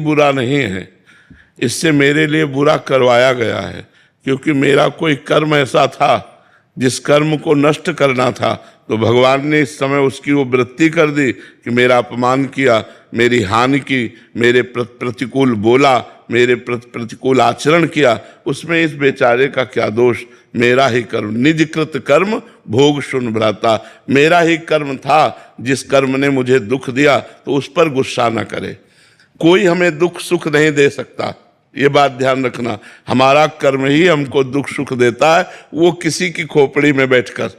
बुरा नहीं है, इससे मेरे लिए बुरा करवाया गया है, क्योंकि मेरा कोई कर्म ऐसा था जिस कर्म को नष्ट करना था, तो भगवान ने इस समय उसकी वो वृत्ति कर दी कि मेरा अपमान किया, मेरी हानि की, मेरे प्रतिकूल बोला, मेरे प्रतिकूल आचरण किया, उसमें इस बेचारे का क्या दोष। मेरा ही कर्म, निजकृत कर्म भोग सुन भ्राता, मेरा ही कर्म था जिस कर्म ने मुझे दुख दिया, तो उस पर गुस्सा न करे। कोई हमें दुख सुख नहीं दे सकता, ये बात ध्यान रखना। हमारा कर्म ही हमको दुख सुख देता है, वो किसी की खोपड़ी में बैठकर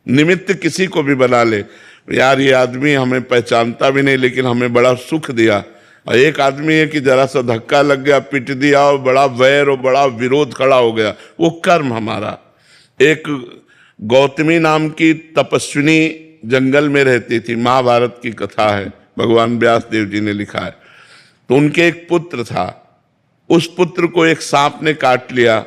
निमित्त किसी को भी बना ले। यार ये आदमी हमें पहचानता भी नहीं लेकिन हमें बड़ा सुख दिया, और एक आदमी है कि जरा सा धक्का लग गया, पिट दिया और बड़ा वैर और बड़ा विरोध खड़ा हो गया, वो कर्म हमारा। एक गौतमी नाम की तपस्विनी जंगल में रहती थी, महाभारत की कथा है, भगवान व्यास देव जी ने लिखा है। तो उनके एक पुत्र था, उस पुत्र को एक सांप ने काट लिया,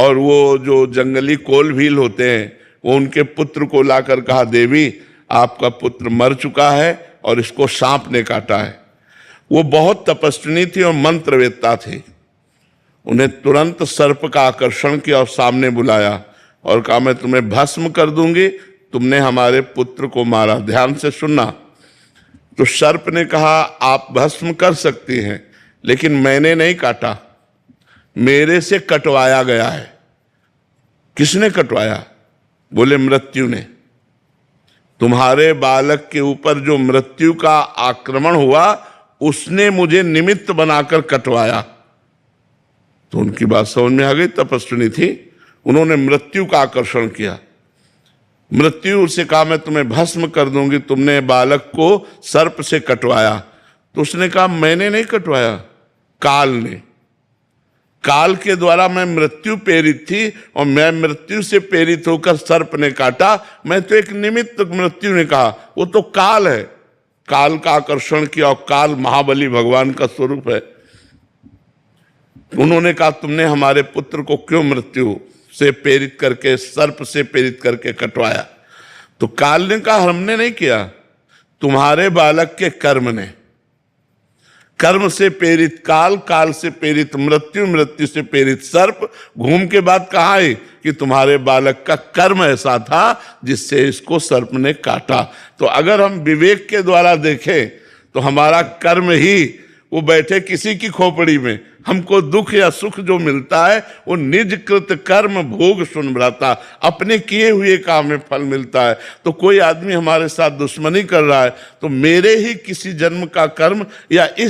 और वो जो जंगली कोल भील होते हैं वो उनके पुत्र को लाकर कहा, देवी आपका पुत्र मर चुका है और इसको सांप ने काटा है। वो बहुत तपस्विनी थी और मंत्रवेत्ता थी। उन्हें तुरंत सर्प का आकर्षण किया और सामने बुलाया और कहा, मैं तुम्हें भस्म कर दूंगी, तुमने हमारे पुत्र को मारा, ध्यान से सुनना। तो सर्प ने कहा, आप भस्म कर सकती हैं, लेकिन मैंने नहीं काटा, मेरे से कटवाया गया है। किसने कटवाया? बोले मृत्यु ने। तुम्हारे बालक के ऊपर जो मृत्यु का आक्रमण हुआ उसने मुझे निमित्त बनाकर कटवाया। तो उनकी बात समझ में आ गई, तपस्विनी थी, उन्होंने मृत्यु का आकर्षण किया। मृत्यु से कहा, मैं तुम्हें भस्म कर दूंगी, तुमने बालक को सर्प से कटवाया। तो उसने कहा, मैंने नहीं कटवाया, काल ने। काल के द्वारा मैं मृत्यु प्रेरित थी और मैं मृत्यु से प्रेरित होकर सर्प ने काटा, मैं तो एक निमित्त। मृत्यु ने कहा, वो तो काल है, काल का आकर्षण किया, और काल महाबली भगवान का स्वरूप है। उन्होंने कहा, तुमने हमारे पुत्र को क्यों मृत्यु से प्रेरित करके, सर्प से प्रेरित करके कटवाया? तो काल ने कहा, हमने नहीं किया, तुम्हारे बालक के कर्म ने। कर्म से प्रेरित काल, काल से प्रेरित मृत्यु, मृत्यु से प्रेरित सर्प। घूम के बाद कहा है कि तुम्हारे बालक का कर्म ऐसा था जिससे इसको सर्प ने काटा। तो अगर हम विवेक के द्वारा देखें तो हमारा कर्म ही, वो बैठे किसी की खोपड़ी में, हमको दुख या सुख जो मिलता है वो निजकृत कर्म भोग सुन भ्राता, अपने किए हुए काम में फल मिलता है। तो कोई आदमी हमारे साथ दुश्मनी कर रहा है तो मेरे ही किसी जन्म का कर्म या इस